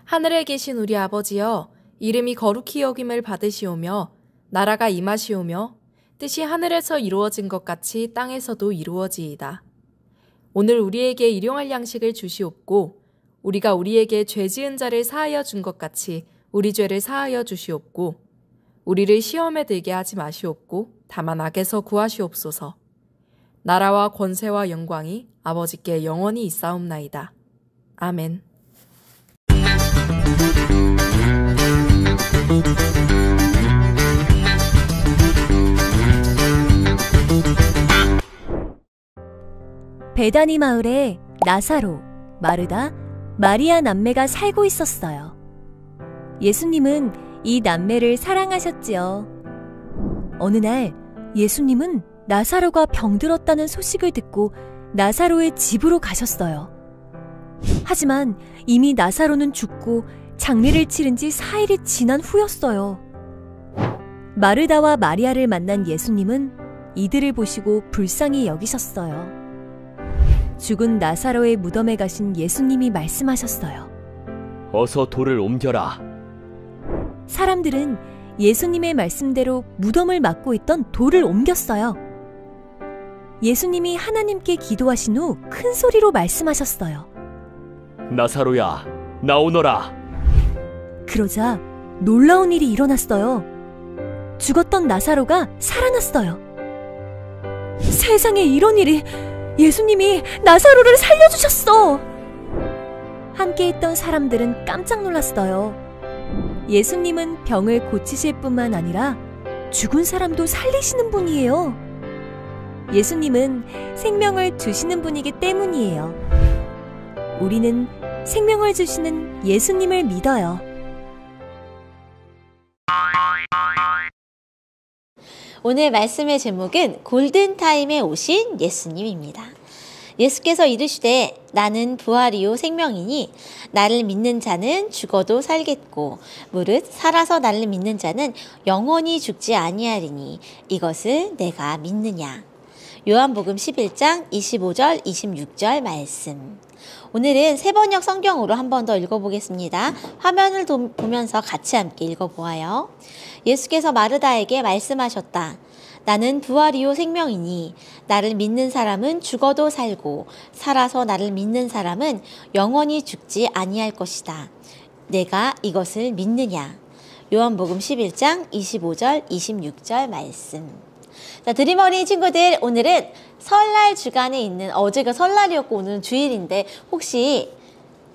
하늘에 계신 우리 아버지여, 이름이 거룩히 여김을 받으시오며 나라가 임하시오며 뜻이 하늘에서 이루어진 것 같이 땅에서도 이루어지이다. 오늘 우리에게 일용할 양식을 주시옵고 우리가 우리에게 죄 지은 자를 사하여 준 것 같이 우리 죄를 사하여 주시옵고 우리를 시험에 들게 하지 마시옵고 다만 악에서 구하시옵소서. 나라와 권세와 영광이 아버지께 영원히 있사옵나이다. 아멘. 베다니 마을에 나사로, 마르다, 마리아 남매가 살고 있었어요. 예수님은 이 남매를 사랑하셨지요. 어느 날 예수님은 나사로가 병들었다는 소식을 듣고 나사로의 집으로 가셨어요. 하지만 이미 나사로는 죽고 장례를 치른 지 4일이 지난 후였어요. 마르다와 마리아를 만난 예수님은 이들을 보시고 불쌍히 여기셨어요. 죽은 나사로의 무덤에 가신 예수님이 말씀하셨어요. 어서 돌을 옮겨라. 사람들은 예수님의 말씀대로 무덤을 막고 있던 돌을 옮겼어요. 예수님이 하나님께 기도하신 후 큰 소리로 말씀하셨어요. 나사로야, 나오너라. 그러자 놀라운 일이 일어났어요. 죽었던 나사로가 살아났어요. 세상에 이런 일이! 예수님이 나사로를 살려주셨어! 함께 있던 사람들은 깜짝 놀랐어요. 예수님은 병을 고치실 뿐만 아니라 죽은 사람도 살리시는 분이에요. 예수님은 생명을 주시는 분이기 때문이에요. 우리는 생명을 주시는 예수님을 믿어요. 오늘 말씀의 제목은 골든타임에 오신 예수님입니다. 예수께서 이르시되 나는 부활이요 생명이니 나를 믿는 자는 죽어도 살겠고 무릇 살아서 나를 믿는 자는 영원히 죽지 아니하리니 이것을 내가 믿느냐. 요한복음 11장 25절 26절 말씀. 오늘은 세번역 성경으로 한 번 더 읽어보겠습니다. 화면을 보면서 같이 함께 읽어보아요. 예수께서 마르다에게 말씀하셨다. 나는 부활이요 생명이니 나를 믿는 사람은 죽어도 살고 살아서 나를 믿는 사람은 영원히 죽지 아니할 것이다. 내가 이것을 믿느냐. 요한복음 11장 25절 26절 말씀. 자, 드림어린이 친구들, 오늘은 설날 주간에 있는, 어제가 설날이었고 오늘은 주일인데 혹시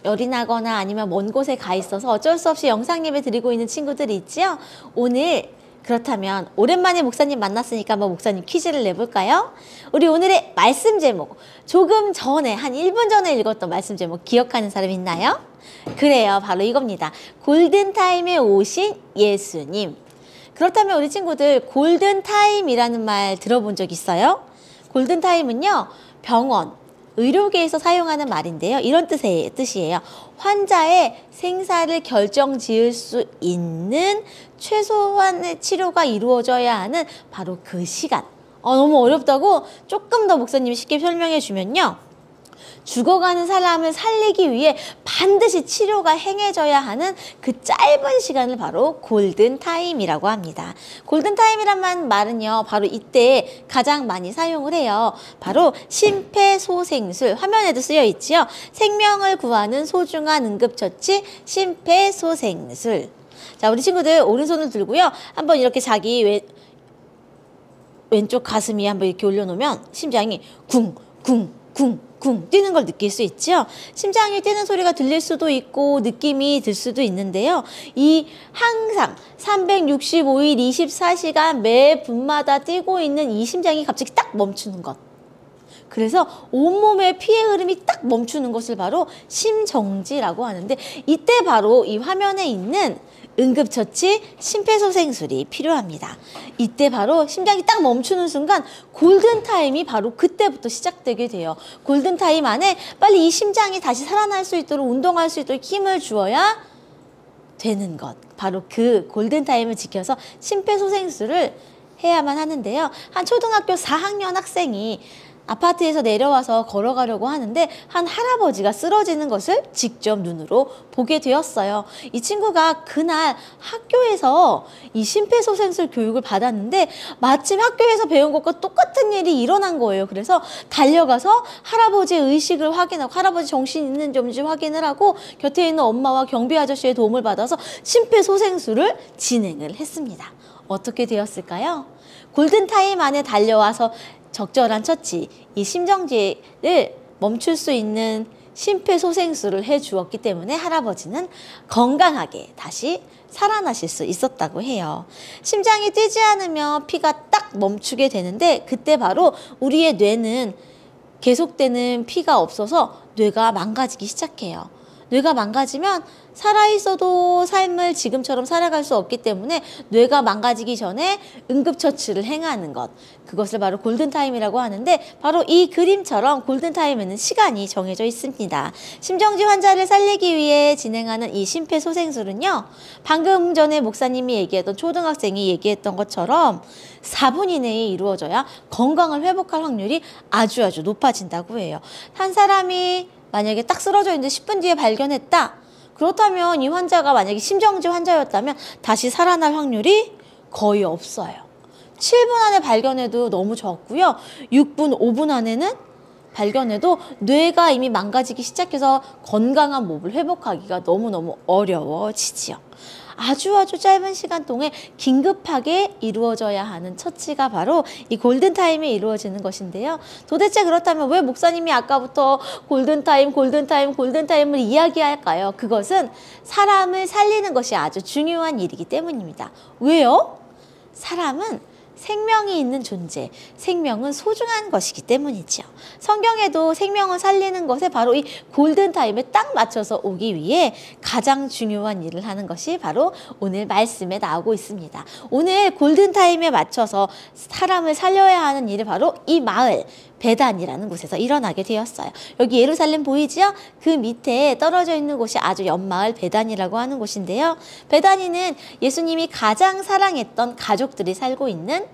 열이 나거나 아니면 먼 곳에 가 있어서 어쩔 수 없이 영상 예배 드리고 있는 친구들이 있지요? 오늘 그렇다면 오랜만에 목사님 만났으니까 한번 목사님 퀴즈를 내볼까요? 우리 오늘의 말씀 제목, 조금 전에 한 1분 전에 읽었던 말씀 제목 기억하는 사람 있나요? 그래요, 바로 이겁니다. 골든타임에 오신 예수님. 그렇다면 우리 친구들 골든타임이라는 말 들어본 적 있어요? 골든타임은요, 병원, 의료계에서 사용하는 말인데요. 이런 뜻이에요. 환자의 생사를 결정지을 수 있는 최소한의 치료가 이루어져야 하는 바로 그 시간. 너무 어렵다고 조금 더 목사님이 쉽게 설명해 주면요. 죽어가는 사람을 살리기 위해 반드시 치료가 행해져야 하는 그 짧은 시간을 바로 골든타임이라고 합니다. 골든타임이란 말은요, 바로 이때 가장 많이 사용을 해요. 바로 심폐소생술, 화면에도 쓰여 있지요. 생명을 구하는 소중한 응급처치 심폐소생술. 자, 우리 친구들 오른손을 들고요. 한번 이렇게 자기 왼쪽 가슴 위에 한번 이렇게 올려놓으면 심장이 쿵쿵쿵 뛰는 걸 느낄 수 있죠. 심장이 뛰는 소리가 들릴 수도 있고 느낌이 들 수도 있는데요. 이 항상 365일 24시간 매 분마다 뛰고 있는 이 심장이 갑자기 딱 멈추는 것. 그래서 온몸의 피의 흐름이 딱 멈추는 것을 바로 심정지라고 하는데, 이때 바로 이 화면에 있는 응급처치 심폐소생술이 필요합니다. 이때 바로 심장이 딱 멈추는 순간 골든타임이 바로 그때부터 시작되게 돼요. 골든타임 안에 빨리 이 심장이 다시 살아날 수 있도록, 운동할 수 있도록 힘을 주어야 되는 것. 바로 그 골든타임을 지켜서 심폐소생술을 해야만 하는데요. 한 초등학교 4학년 학생이 아파트에서 내려와서 걸어가려고 하는데 한 할아버지가 쓰러지는 것을 직접 눈으로 보게 되었어요. 이 친구가 그날 학교에서 이 심폐소생술 교육을 받았는데 마침 학교에서 배운 것과 똑같은 일이 일어난 거예요. 그래서 달려가서 할아버지의 의식을 확인하고 할아버지 정신 있는지 없는지 확인을 하고 곁에 있는 엄마와 경비 아저씨의 도움을 받아서 심폐소생술을 진행을 했습니다. 어떻게 되었을까요? 골든타임 안에 달려와서 적절한 처치, 이 심정지를 멈출 수 있는 심폐소생술을 해주었기 때문에 할아버지는 건강하게 다시 살아나실 수 있었다고 해요. 심장이 뛰지 않으면 피가 딱 멈추게 되는데 그때 바로 우리의 뇌는 계속되는 피가 없어서 뇌가 망가지기 시작해요. 뇌가 망가지면 살아있어도 삶을 지금처럼 살아갈 수 없기 때문에 뇌가 망가지기 전에 응급처치를 행하는 것, 그것을 바로 골든타임이라고 하는데 바로 이 그림처럼 골든타임에는 시간이 정해져 있습니다. 심정지 환자를 살리기 위해 진행하는 이 심폐소생술은요, 방금 전에 목사님이 얘기했던 초등학생이 얘기했던 것처럼 4분 이내에 이루어져야 건강을 회복할 확률이 아주 높아진다고 해요. 한 사람이 만약에 딱 쓰러져 있는데 10분 뒤에 발견했다. 그렇다면 이 환자가 만약에 심정지 환자였다면 다시 살아날 확률이 거의 없어요. 7분 안에 발견해도 너무 적고요. 6분, 5분 안에는 발견해도 뇌가 이미 망가지기 시작해서 건강한 몸을 회복하기가 너무너무 어려워지지요. 아주 짧은 시간 동안 긴급하게 이루어져야 하는 처치가 바로 이 골든타임에 이루어지는 것인데요. 도대체 그렇다면 왜 목사님이 아까부터 골든타임을 이야기할까요? 그것은 사람을 살리는 것이 아주 중요한 일이기 때문입니다. 왜요? 사람은 생명이 있는 존재, 생명은 소중한 것이기 때문이죠. 성경에도 생명을 살리는 것에 바로 이 골든타임에 딱 맞춰서 오기 위해 가장 중요한 일을 하는 것이 바로 오늘 말씀에 나오고 있습니다. 오늘 골든타임에 맞춰서 사람을 살려야 하는 일이 바로 이 마을, 베단이라는 곳에서 일어나게 되었어요. 여기 예루살렘 보이지요? 그 밑에 떨어져 있는 곳이 아주 옆마을 베단이라고 하는 곳인데요. 베단이는 예수님이 가장 사랑했던 가족들이 살고 있는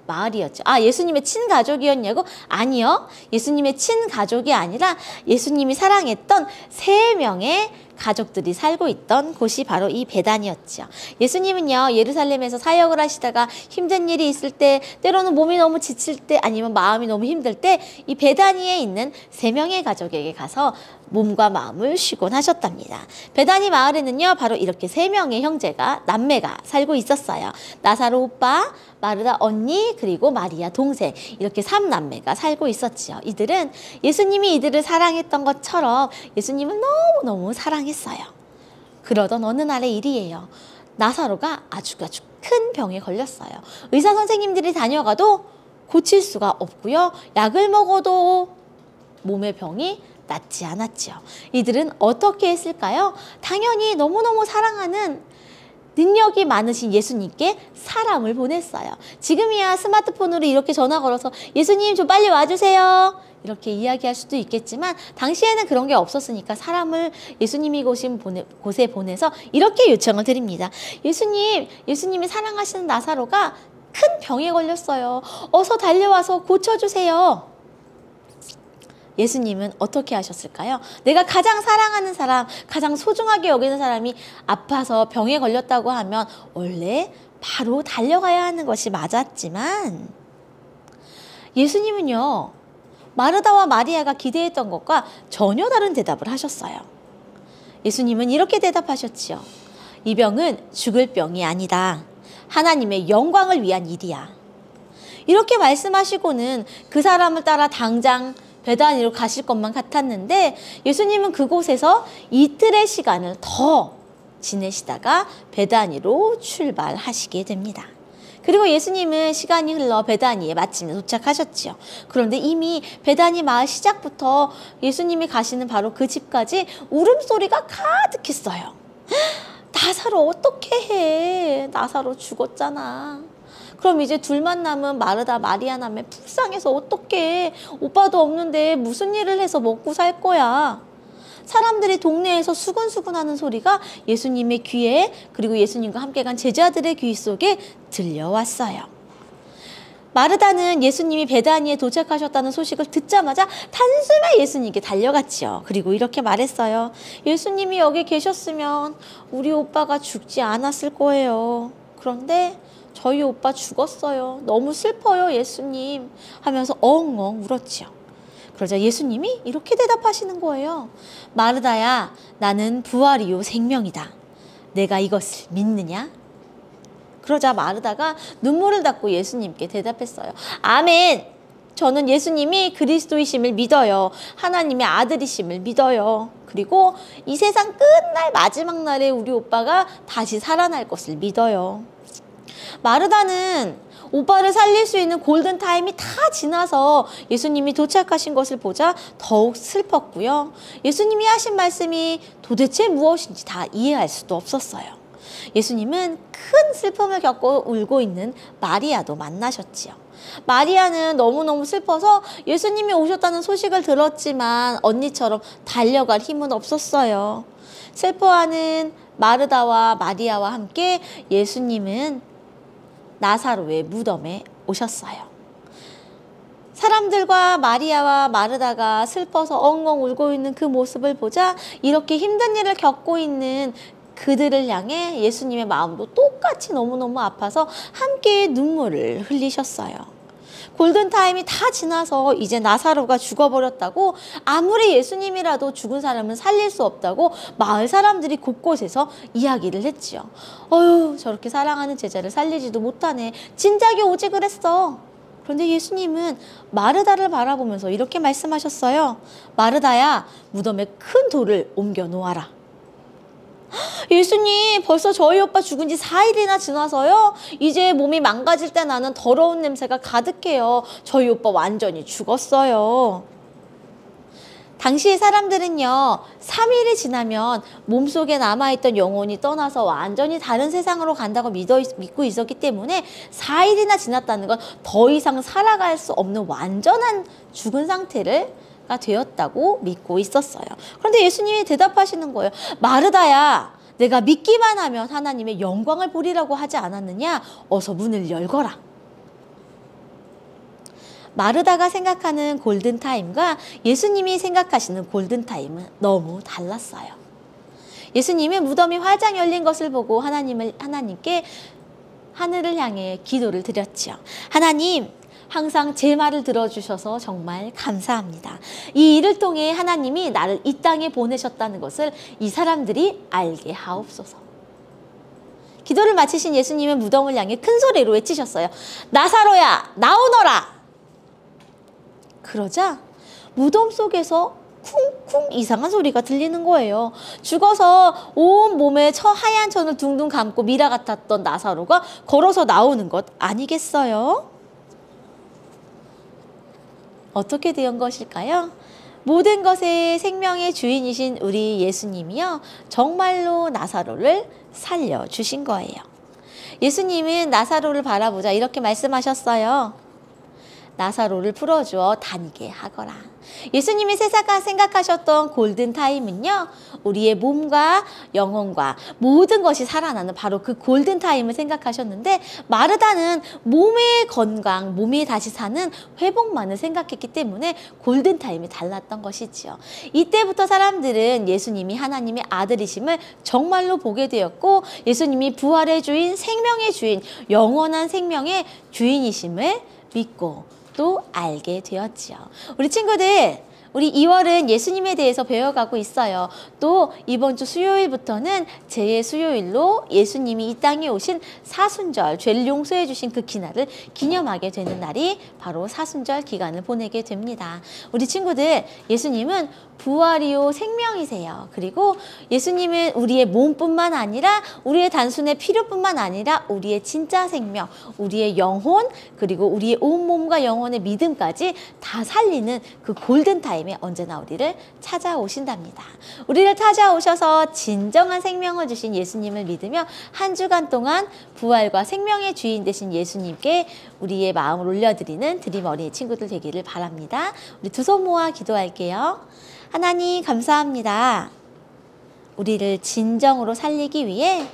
마을이었죠. 아, 예수님의 친가족이었냐고? 아니요. 예수님의 친가족이 아니라 예수님이 사랑했던 3명의 가족들이 살고 있던 곳이 바로 이 베단이었죠. 예수님은요, 예루살렘에서 사역을 하시다가 힘든 일이 있을 때, 때로는 몸이 너무 지칠 때, 아니면 마음이 너무 힘들 때, 이 베다니에 있는 3명의 가족에게 가서 몸과 마음을 쉬곤 하셨답니다. 베다니 마을에는요, 바로 이렇게 3명의 형제가, 남매가 살고 있었어요. 나사로 오빠, 마르다 언니, 그리고 마리아 동생, 이렇게 3남매가 살고 있었지요. 이들은 예수님이 이들을 사랑했던 것처럼 예수님을 너무너무 사랑했어요. 그러던 어느 날의 일이에요. 나사로가 아주 큰 병에 걸렸어요. 의사 선생님들이 다녀가도 고칠 수가 없고요. 약을 먹어도 몸의 병이 낫지 않았죠. 이들은 어떻게 했을까요? 당연히 너무너무 사랑하는 능력이 많으신 예수님께 사람을 보냈어요. 지금이야 스마트폰으로 이렇게 전화 걸어서 예수님 좀 빨리 와주세요. 이렇게 이야기할 수도 있겠지만 당시에는 그런 게 없었으니까 사람을 예수님이 오신 곳에 보내서 이렇게 요청을 드립니다. 예수님이 사랑하시는 나사로가 큰 병에 걸렸어요. 어서 달려와서 고쳐주세요. 예수님은 어떻게 하셨을까요? 내가 가장 사랑하는 사람, 가장 소중하게 여기는 사람이 아파서 병에 걸렸다고 하면 원래 바로 달려가야 하는 것이 맞았지만 예수님은요, 마르다와 마리아가 기대했던 것과 전혀 다른 대답을 하셨어요. 예수님은 이렇게 대답하셨지요. 이 병은 죽을 병이 아니다. 하나님의 영광을 위한 일이야. 이렇게 말씀하시고는 그 사람을 따라 당장 베다니로 가실 것만 같았는데 예수님은 그곳에서 이틀의 시간을 더 지내시다가 베다니로 출발하시게 됩니다. 그리고 예수님은 시간이 흘러 베다니에 마침내 도착하셨지요. 그런데 이미 베다니 마을 시작부터 예수님이 가시는 바로 그 집까지 울음소리가 가득했어요. 나사로 어떻게 해? 나사로 죽었잖아. 그럼 이제 둘만 남은 마르다 마리아 남매 불쌍해서 어떡해. 오빠도 없는데 무슨 일을 해서 먹고 살 거야. 사람들이 동네에서 수근수근하는 소리가 예수님의 귀에 그리고 예수님과 함께 간 제자들의 귀 속에 들려왔어요. 마르다는 예수님이 베다니에 도착하셨다는 소식을 듣자마자 단숨에 예수님께 달려갔지요. 그리고 이렇게 말했어요. 예수님이 여기 계셨으면 우리 오빠가 죽지 않았을 거예요. 그런데 저희 오빠 죽었어요. 너무 슬퍼요, 예수님. 하면서 엉엉 울었지요. 그러자 예수님이 이렇게 대답하시는 거예요. 마르다야, 나는 부활이요 생명이다. 내가 이것을 믿느냐? 그러자 마르다가 눈물을 닦고 예수님께 대답했어요. 아멘. 저는 예수님이 그리스도이심을 믿어요. 하나님의 아들이심을 믿어요. 그리고 이 세상 끝날 마지막 날에 우리 오빠가 다시 살아날 것을 믿어요. 마르다는 오빠를 살릴 수 있는 골든타임이 다 지나서 예수님이 도착하신 것을 보자 더욱 슬펐고요. 예수님이 하신 말씀이 도대체 무엇인지 다 이해할 수도 없었어요. 예수님은 큰 슬픔을 겪고 울고 있는 마리아도 만나셨지요. 마리아는 너무너무 슬퍼서 예수님이 오셨다는 소식을 들었지만 언니처럼 달려갈 힘은 없었어요. 슬퍼하는 마르다와 마리아와 함께 예수님은 나사로의 무덤에 오셨어요. 사람들과 마리아와 마르다가 슬퍼서 엉엉 울고 있는 그 모습을 보자 이렇게 힘든 일을 겪고 있는 그들을 향해 예수님의 마음도 똑같이 너무너무 아파서 함께 눈물을 흘리셨어요. 골든타임이 다 지나서 이제 나사로가 죽어버렸다고 아무리 예수님이라도 죽은 사람은 살릴 수 없다고 마을 사람들이 곳곳에서 이야기를 했지요. 어휴, 저렇게 사랑하는 제자를 살리지도 못하네. 진작에 오지 그랬어. 그런데 예수님은 마르다를 바라보면서 이렇게 말씀하셨어요. 마르다야, 무덤에 큰 돌을 옮겨 놓아라. 예수님, 벌써 저희 오빠 죽은 지 4일이나 지나서요. 이제 몸이 망가질 때 나는 더러운 냄새가 가득해요. 저희 오빠 완전히 죽었어요. 당시의 사람들은요, 3일이 지나면 몸속에 남아있던 영혼이 떠나서 완전히 다른 세상으로 간다고 믿고 있었기 때문에 4일이나 지났다는 건 더 이상 살아갈 수 없는 완전한 죽은 상태를 되었다고 믿고 있었어요. 그런데 예수님이 대답하시는 거예요. 마르다야, 내가 믿기만 하면 하나님의 영광을 보리라고 하지 않았느냐? 어서 문을 열거라. 마르다가 생각하는 골든타임과 예수님이 생각하시는 골든타임은 너무 달랐어요. 예수님은 무덤이 활짝 열린 것을 보고 하나님께 하늘을 향해 기도를 드렸죠. 하나님, 항상 제 말을 들어주셔서 정말 감사합니다. 이 일을 통해 하나님이 나를 이 땅에 보내셨다는 것을 이 사람들이 알게 하옵소서. 기도를 마치신 예수님은 무덤을 향해 큰 소리로 외치셨어요. 나사로야, 나오너라! 그러자 무덤 속에서 쿵쿵 이상한 소리가 들리는 거예요. 죽어서 온 몸에 하얀 천을 둥둥 감고 미라 같았던 나사로가 걸어서 나오는 것 아니겠어요? 어떻게 된 것일까요? 모든 것의 생명의 주인이신 우리 예수님이요, 정말로 나사로를 살려주신 거예요. 예수님은 나사로를 바라보자 이렇게 말씀하셨어요. 나사로를 풀어주어 다니게 하거라. 예수님이 세상가 생각하셨던 골든타임은요, 우리의 몸과 영혼과 모든 것이 살아나는 바로 그 골든타임을 생각하셨는데, 마르다는 몸의 건강, 몸이 다시 사는 회복만을 생각했기 때문에 골든타임이 달랐던 것이지요. 이때부터 사람들은 예수님이 하나님의 아들이심을 정말로 보게 되었고, 예수님이 부활의 주인, 생명의 주인, 영원한 생명의 주인이심을 믿고 또 알게 되었지요. 우리 친구들, 우리 2월은 예수님에 대해서 배워가고 있어요. 또 이번 주 수요일부터는 제 수요일로 예수님이 이 땅에 오신 사순절, 죄를 용서해 주신 그 기날을 기념하게 되는 날이 바로 사순절 기간을 보내게 됩니다. 우리 친구들, 예수님은 부활이요 생명이세요. 그리고 예수님은 우리의 몸뿐만 아니라 우리의 단순의 필요뿐만 아니라 우리의 진짜 생명, 우리의 영혼, 그리고 우리의 온몸과 영혼의 믿음까지 다 살리는 그 골든타임에 언제나 우리를 찾아오신답니다. 우리를 찾아오셔서 진정한 생명을 주신 예수님을 믿으며 한 주간 동안 부활과 생명의 주인 되신 예수님께 우리의 마음을 올려드리는 드림 어린이 친구들 되기를 바랍니다. 우리 두 손 모아 기도할게요. 하나님, 감사합니다. 우리를 진정으로 살리기 위해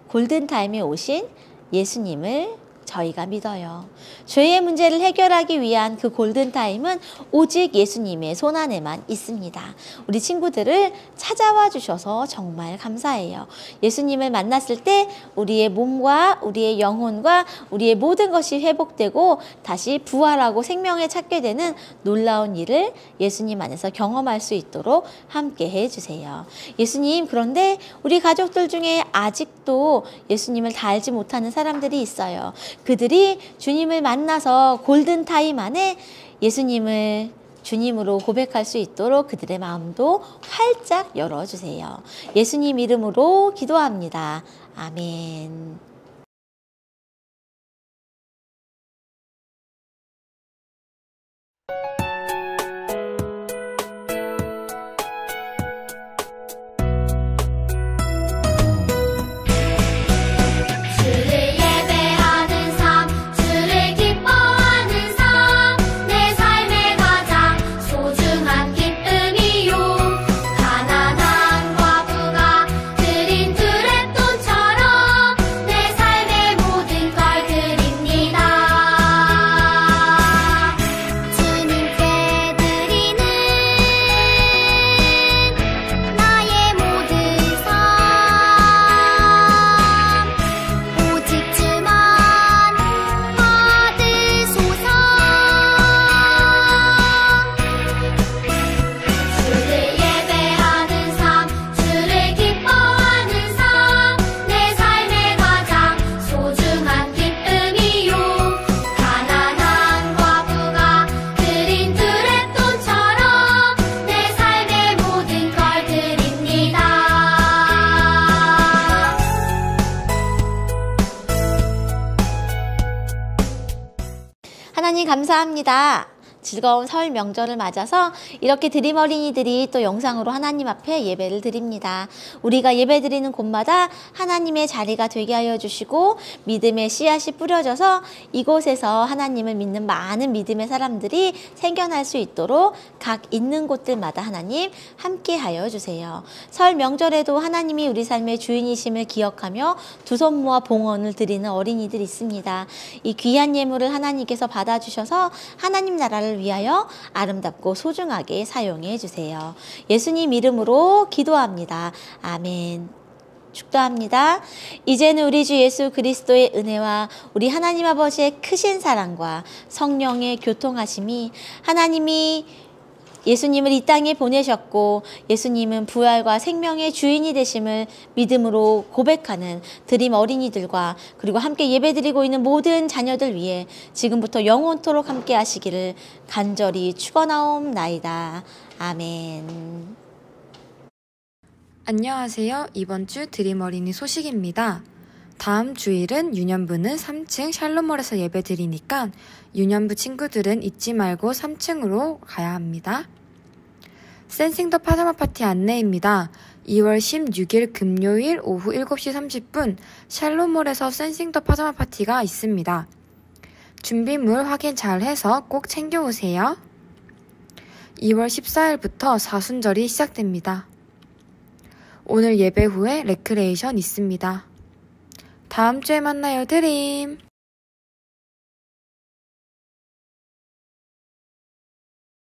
골든타임에 오신 예수님을 저희가 믿어요. 죄의 문제를 해결하기 위한 그 골든타임은 오직 예수님의 손안에만 있습니다. 우리 친구들을 찾아와 주셔서 정말 감사해요. 예수님을 만났을 때 우리의 몸과 우리의 영혼과 우리의 모든 것이 회복되고 다시 부활하고 생명에 찾게 되는 놀라운 일을 예수님 안에서 경험할 수 있도록 함께 해주세요. 예수님, 그런데 우리 가족들 중에 아직도 예수님을 다 알지 못하는 사람들이 있어요. 그들이 주님을 만나서 골든타임 안에 예수님을 주님으로 고백할 수 있도록 그들의 마음도 활짝 열어주세요. 예수님 이름으로 기도합니다. 아멘. 하나님 감사합니다. 즐거운 설 명절을 맞아서 이렇게 드림 어린이들이 또 영상으로 하나님 앞에 예배를 드립니다. 우리가 예배 드리는 곳마다 하나님의 자리가 되게 하여 주시고 믿음의 씨앗이 뿌려져서 이곳에서 하나님을 믿는 많은 믿음의 사람들이 생겨날 수 있도록 각 있는 곳들마다 하나님 함께 하여 주세요. 설 명절에도 하나님이 우리 삶의 주인이심을 기억하며 두 손 모아 봉헌을 드리는 어린이들이 있습니다. 이 귀한 예물을 하나님께서 받아주셔서 하나님 나라를 위하여 아름답고 소중하게 사용해 주세요. 예수님 이름으로 기도합니다. 아멘. 축도합니다. 이제는 우리 주 예수 그리스도의 은혜와 우리 하나님 아버지의 크신 사랑과 성령의 교통하심이 하나님이 예수님을 이 땅에 보내셨고 예수님은 부활과 생명의 주인이 되심을 믿음으로 고백하는 드림 어린이들과 그리고 함께 예배드리고 있는 모든 자녀들 위해 지금부터 영원토록 함께 하시기를 간절히 축원하옵나이다. 아멘. 안녕하세요. 이번 주 드림 어린이 소식입니다. 다음 주일은 유년부는 3층 샬롬몰에서 예배드리니까 유년부 친구들은 잊지 말고 3층으로 가야 합니다. 센싱 더 파자마 파티 안내입니다. 2월 16일 금요일 오후 7시 30분 샬롬몰에서 센싱 더 파자마 파티가 있습니다. 준비물 확인 잘 해서 꼭 챙겨오세요. 2월 14일부터 사순절이 시작됩니다. 오늘 예배 후에 레크레이션 있습니다. 다음 주에 만나요, 드림!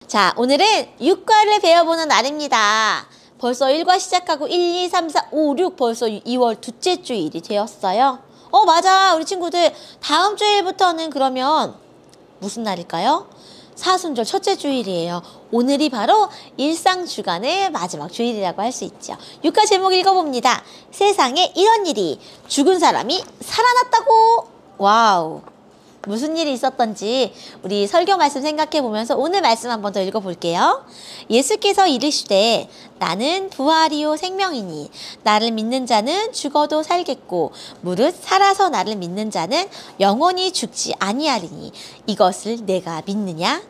자, 오늘은 육과를 배워보는 날입니다. 벌써 1과 시작하고 1, 2, 3, 4, 5, 6 벌써 2월 둘째 주일이 되었어요. 맞아. 우리 친구들 다음 주일부터는 그러면 무슨 날일까요? 사순절 첫째 주일이에요. 오늘이 바로 일상주간의 마지막 주일이라고 할 수 있죠. 육과 제목 읽어봅니다. 세상에 이런 일이 죽은 사람이 살아났다고. 와우. 무슨 일이 있었던지 우리 설교 말씀 생각해 보면서 오늘 말씀 한 번 더 읽어볼게요. 예수께서 이르시되 나는 부활이요 생명이니 나를 믿는 자는 죽어도 살겠고 무릇 살아서 나를 믿는 자는 영원히 죽지 아니하리니 이것을 내가 믿느냐?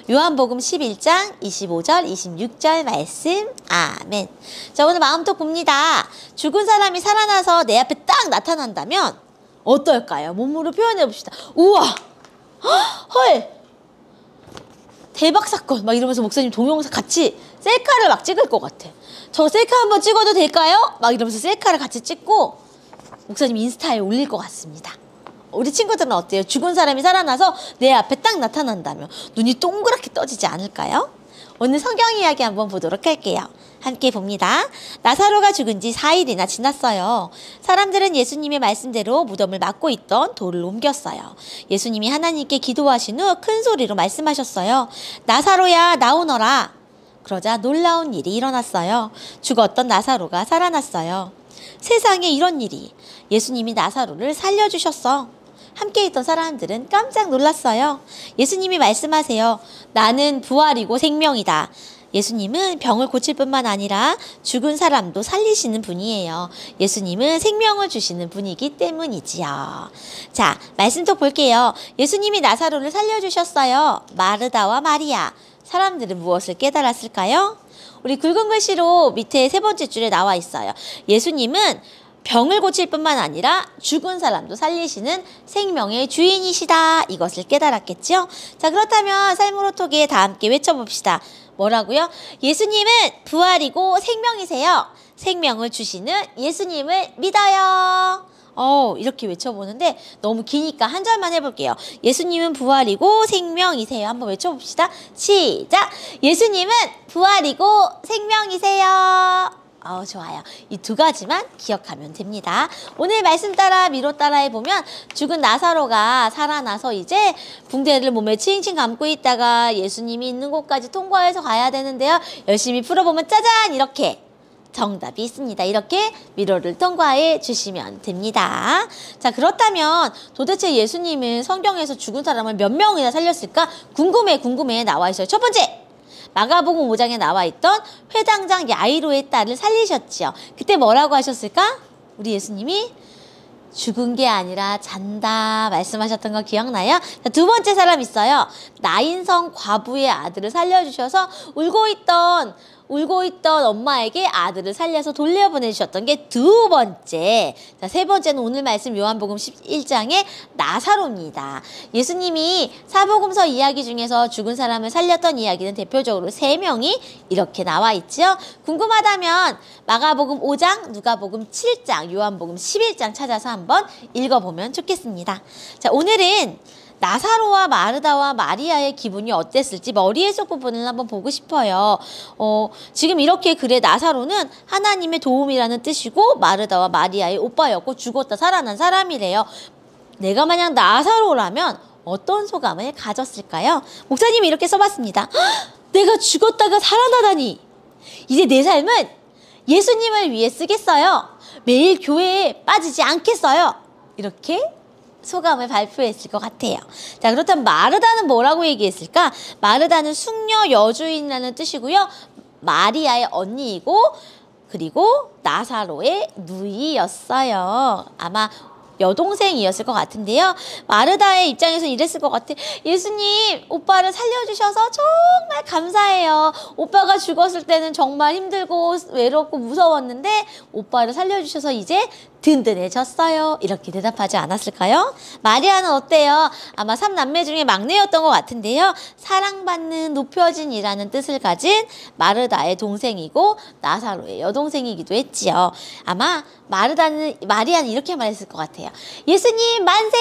요한복음 11장 25절 26절 말씀. 아멘. 자, 오늘 마음도 봅니다. 죽은 사람이 살아나서 내 앞에 딱 나타난다면 어떨까요? 몸으로 표현해 봅시다. 우와! 헐! 대박 사건! 막 이러면서 목사님 동영상 같이 셀카를 막 찍을 것 같아. 저 셀카 한번 찍어도 될까요? 막 이러면서 셀카를 같이 찍고 목사님 인스타에 올릴 것 같습니다. 우리 친구들은 어때요? 죽은 사람이 살아나서 내 앞에 딱 나타난다면 눈이 동그랗게 떠지지 않을까요? 오늘 성경 이야기 한번 보도록 할게요. 함께 봅니다. 나사로가 죽은 지 4일이나 지났어요. 사람들은 예수님의 말씀대로 무덤을 막고 있던 돌을 옮겼어요. 예수님이 하나님께 기도하신 후 큰 소리로 말씀하셨어요. 나사로야, 나오너라. 그러자 놀라운 일이 일어났어요. 죽었던 나사로가 살아났어요. 세상에 이런 일이. 예수님이 나사로를 살려주셨어. 함께 있던 사람들은 깜짝 놀랐어요. 예수님이 말씀하세요. 나는 부활이고 생명이다. 예수님은 병을 고칠 뿐만 아니라 죽은 사람도 살리시는 분이에요. 예수님은 생명을 주시는 분이기 때문이지요. 자, 말씀 또 볼게요. 예수님이 나사로를 살려주셨어요. 마르다와 마리아. 사람들은 무엇을 깨달았을까요? 우리 굵은 글씨로 밑에 세 번째 줄에 나와 있어요. 예수님은 병을 고칠 뿐만 아니라 죽은 사람도 살리시는 생명의 주인이시다. 이것을 깨달았겠죠? 자, 그렇다면 삶으로 톡에 다 함께 외쳐봅시다. 뭐라고요? 예수님은 부활이고 생명이세요. 생명을 주시는 예수님을 믿어요. 이렇게 외쳐보는데 너무 기니까 한 절만 해볼게요. 예수님은 부활이고 생명이세요. 한번 외쳐봅시다. 시작! 예수님은 부활이고 생명이세요. 좋아요. 이 두 가지만 기억하면 됩니다. 오늘 말씀 따라 미로 따라해 보면 죽은 나사로가 살아나서 이제 붕대를 몸에 칭칭 감고 있다가 예수님이 있는 곳까지 통과해서 가야 되는데요. 열심히 풀어보면 짜잔! 이렇게 정답이 있습니다. 이렇게 미로를 통과해 주시면 됩니다. 자, 그렇다면 도대체 예수님은 성경에서 죽은 사람을 몇 명이나 살렸을까? 궁금해 나와 있어요. 첫 번째! 마가복음 5장에 나와 있던 회당장 야이로의 딸을 살리셨지요. 그때 뭐라고 하셨을까? 우리 예수님이 죽은 게 아니라 잔다 말씀하셨던 거 기억나요? 자, 두 번째 사람 있어요. 나인성 과부의 아들을 살려주셔서 울고 있던 엄마에게 아들을 살려서 돌려보내주셨던 게 두 번째. 자, 세 번째는 오늘 말씀 요한복음 11장의 나사로입니다. 예수님이 사복음서 이야기 중에서 죽은 사람을 살렸던 이야기는 대표적으로 3명이 이렇게 나와 있죠. 궁금하다면 마가복음 5장, 누가복음 7장, 요한복음 11장 찾아서 한번 읽어보면 좋겠습니다. 자, 오늘은 나사로와 마르다와 마리아의 기분이 어땠을지 머리의 속 부분을 한번 보고 싶어요. 지금 이렇게 그래 나사로는 하나님의 도움이라는 뜻이고 마르다와 마리아의 오빠였고 죽었다 살아난 사람이래요. 내가 만약 나사로라면 어떤 소감을 가졌을까요? 목사님이 이렇게 써봤습니다. 내가 죽었다가 살아나다니. 이제 내 삶은 예수님을 위해 쓰겠어요. 매일 교회에 빠지지 않겠어요. 이렇게 소감을 발표했을 것 같아요. 자, 그렇다면 마르다는 뭐라고 얘기했을까? 마르다는 숙녀 여주인이라는 뜻이고요. 마리아의 언니이고 그리고 나사로의 누이였어요. 아마 여동생이었을 것 같은데요. 마르다의 입장에서 이랬을 것 같아. 예수님, 오빠를 살려주셔서 정말 감사해요. 오빠가 죽었을 때는 정말 힘들고 외롭고 무서웠는데 오빠를 살려주셔서 이제 든든해졌어요. 이렇게 대답하지 않았을까요? 마리아는 어때요? 아마 3남매 중에 막내였던 것 같은데요. 사랑받는 높여진이라는 뜻을 가진 마르다의 동생이고 나사로의 여동생이기도 했지요. 아마 마리아는 이렇게 말했을 것 같아요. 예수님 만세!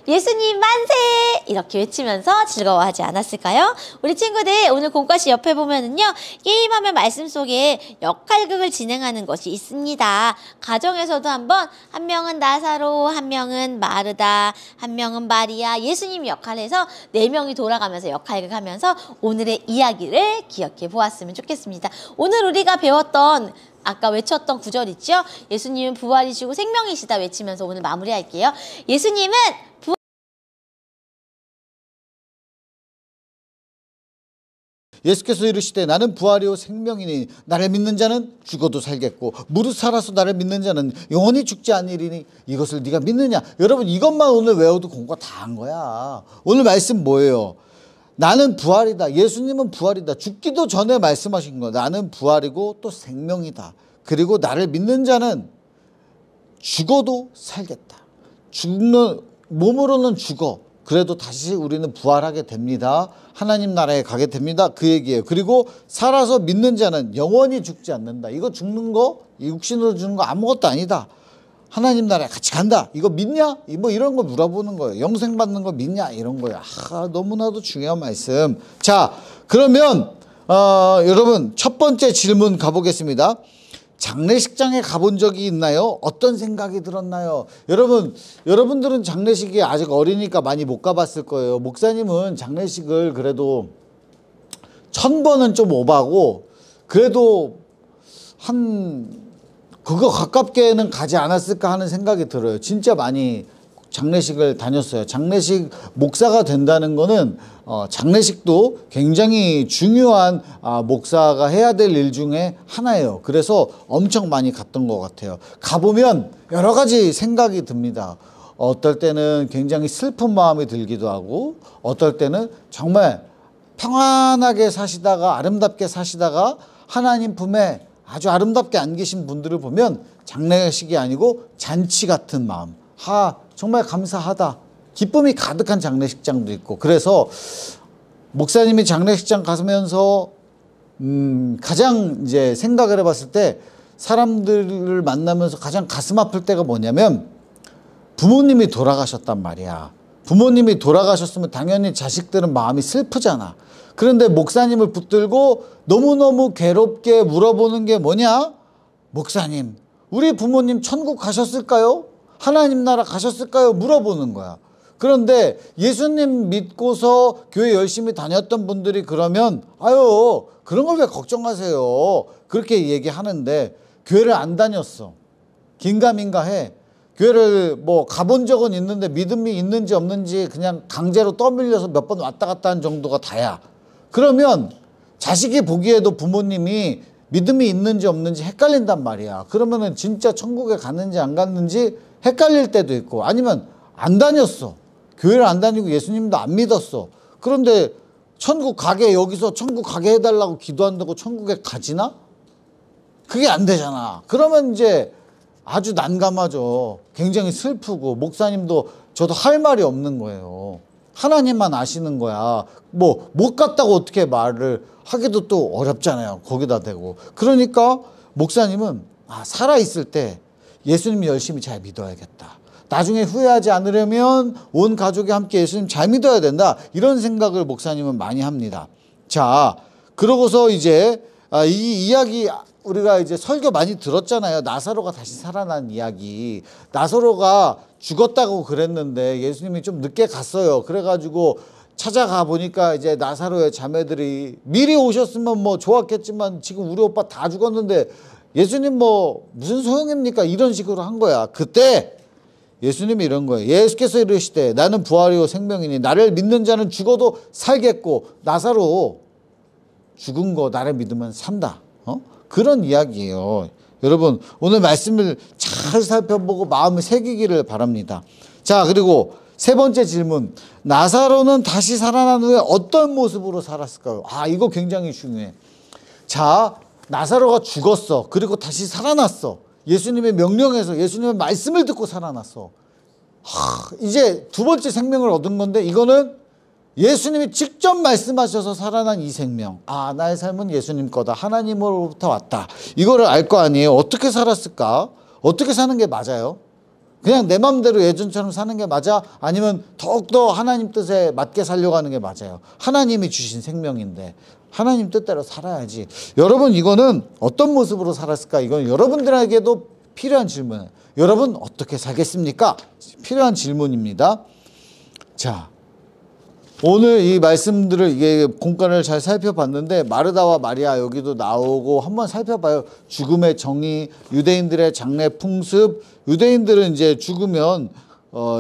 예수님 만세! 이렇게 외치면서 즐거워하지 않았을까요? 우리 친구들 오늘 공과시 옆에 보면은요. 게임하면 말씀 속에 역할극을 진행하는 것이 있습니다. 가정에서도 한번 한 명은 나사로, 한 명은 마르다, 한 명은 마리아, 예수님 역할해서 4명이 돌아가면서 역할극 하면서 오늘의 이야기를 기억해 보았으면 좋겠습니다. 오늘 우리가 배웠던 아까 외쳤던 구절 있죠? 예수님은 부활이시고 생명이시다 외치면서 오늘 마무리할게요. 예수님은 예수께서 이르시되 나는 부활이요 생명이니 나를 믿는 자는 죽어도 살겠고 무릇 살아서 나를 믿는 자는 영원히 죽지 않으리니 이것을 네가 믿느냐? 여러분 이것만 오늘 외워도 공부가 다 한 거야. 오늘 말씀 뭐예요? 나는 부활이다. 예수님은 부활이다. 죽기도 전에 말씀하신 거. 나는 부활이고 또 생명이다. 그리고 나를 믿는 자는 죽어도 살겠다. 몸으로는 죽어. 그래도 다시 우리는 부활하게 됩니다. 하나님 나라에 가게 됩니다. 그 얘기예요. 그리고 살아서 믿는 자는 영원히 죽지 않는다. 이거 죽는 거, 이 육신으로 죽는 거 아무것도 아니다. 하나님 나라에 같이 간다. 이거 믿냐? 뭐 이런 거 물어보는 거예요. 영생 받는 거 믿냐? 이런 거예요. 너무나도 중요한 말씀. 자, 그러면 여러분 첫 번째 질문 가보겠습니다. 장례식장에 가본 적이 있나요? 어떤 생각이 들었나요? 여러분들은 장례식이 아직 어리니까 많이 못 가봤을 거예요. 목사님은 장례식을 그래도 1000번은 좀 오바고 그래도 그거 가깝게는 가지 않았을까 하는 생각이 들어요. 진짜 많이 장례식을 다녔어요. 장례식 목사가 된다는 거는 장례식도 굉장히 중요한 목사가 해야 될 일 중에 하나예요. 그래서 엄청 많이 갔던 것 같아요. 가보면 여러 가지 생각이 듭니다. 어떨 때는 굉장히 슬픈 마음이 들기도 하고 어떨 때는 정말 평안하게 사시다가 아름답게 사시다가 하나님 품에 아주 아름답게 안기신 분들을 보면 장례식이 아니고 잔치 같은 마음. 정말 감사하다. 기쁨이 가득한 장례식장도 있고. 그래서 목사님이 장례식장 가면서 가장 이제 생각을 해봤을 때 사람들을 만나면서 가장 가슴 아플 때가 뭐냐면 부모님이 돌아가셨단 말이야. 부모님이 돌아가셨으면 당연히 자식들은 마음이 슬프잖아. 그런데 목사님을 붙들고 너무너무 괴롭게 물어보는 게 뭐냐? 목사님, 우리 부모님 천국 가셨을까요? 하나님 나라 가셨을까요? 물어보는 거야. 그런데 예수님 믿고서 교회 열심히 다녔던 분들이 그러면 그런 걸 왜 걱정하세요? 그렇게 얘기하는데 교회를 안 다녔어. 긴가민가 해. 교회를 뭐 가본 적은 있는데 믿음이 있는지 없는지 그냥 강제로 떠밀려서 몇 번 왔다 갔다 한 정도가 다야. 그러면 자식이 보기에도 부모님이 믿음이 있는지 없는지 헷갈린단 말이야. 그러면은 진짜 천국에 갔는지 안 갔는지 헷갈릴 때도 있고 아니면 안 다녔어. 교회를 안 다니고 예수님도 안 믿었어. 그런데 여기서 천국 가게 해달라고 기도한다고 천국에 가지나? 그게 안 되잖아. 그러면 이제 아주 난감하죠. 굉장히 슬프고 목사님도 저도 할 말이 없는 거예요. 하나님만 아시는 거야. 못 갔다고 어떻게 말을 하기도 또 어렵잖아요. 거기다 대고. 그러니까 목사님은 살아있을 때 예수님 열심히 잘 믿어야겠다. 나중에 후회하지 않으려면 온 가족이 함께 예수님 잘 믿어야 된다. 이런 생각을 목사님은 많이 합니다. 자, 그러고서 이제 이 이야기 우리가 이제 설교 많이 들었잖아요. 나사로가 다시 살아난 이야기. 나사로가 죽었다고 그랬는데 예수님이 좀 늦게 갔어요. 그래가지고 찾아가 보니까 이제 나사로의 자매들이 미리 오셨으면 뭐 좋았겠지만 지금 우리 오빠 다 죽었는데 예수님 무슨 소용입니까? 이런 식으로 한 거야. 그때 예수님이 이런 거예요. 예수께서 이르시되 나는 부활이요 생명이니 나를 믿는 자는 죽어도 살겠고 나사로 죽은 거 나를 믿으면 산다. 그런 이야기예요. 여러분 오늘 말씀을 잘 살펴보고 마음을 새기기를 바랍니다. 자, 그리고 세 번째 질문. 나사로는 다시 살아난 후에 어떤 모습으로 살았을까요? 이거 굉장히 중요해. 자, 나사로가 죽었어. 그리고 다시 살아났어. 예수님의 명령에서 예수님의 말씀을 듣고 살아났어. 이제 두 번째 생명을 얻은 건데 이거는 예수님이 직접 말씀하셔서 살아난 이 생명. 나의 삶은 예수님 거다. 하나님으로부터 왔다. 이거를 알 거 아니에요. 어떻게 살았을까? 어떻게 사는 게 맞아요? 그냥 내 맘대로 예전처럼 사는 게 맞아? 아니면 더욱더 하나님 뜻에 맞게 살려고 하는 게 맞아요? 하나님이 주신 생명인데 하나님 뜻대로 살아야지. 여러분 이거는 어떤 모습으로 살았을까? 이건 여러분들에게도 필요한 질문이에요. 여러분 어떻게 살겠습니까? 필요한 질문입니다. 자, 오늘 이 말씀들을 이게 공간을 잘 살펴봤는데 마르다와 마리아 여기도 나오고 한번 살펴봐요. 죽음의 정의, 유대인들의 장례 풍습. 유대인들은 이제 죽으면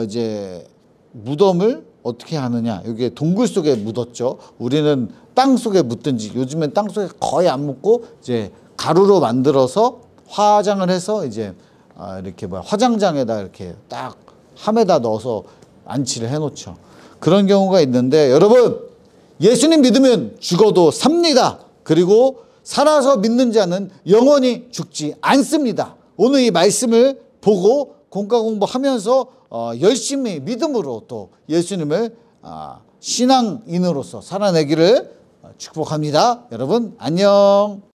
이제 무덤을 어떻게 하느냐. 여기 동굴 속에 묻었죠. 우리는 땅 속에 묻든지 요즘엔 땅 속에 거의 안 묻고 이제 가루로 만들어서 화장을 해서 이제 이렇게 화장장에다 이렇게 딱 함에다 넣어서 안치를 해놓죠. 그런 경우가 있는데 여러분 예수님 믿으면 죽어도 삽니다. 그리고 살아서 믿는 자는 영원히 죽지 않습니다. 오늘 이 말씀을 보고 공과 공부하면서 열심히 믿음으로 또 예수님을 신앙인으로서 살아내기를 축복합니다. 여러분 안녕.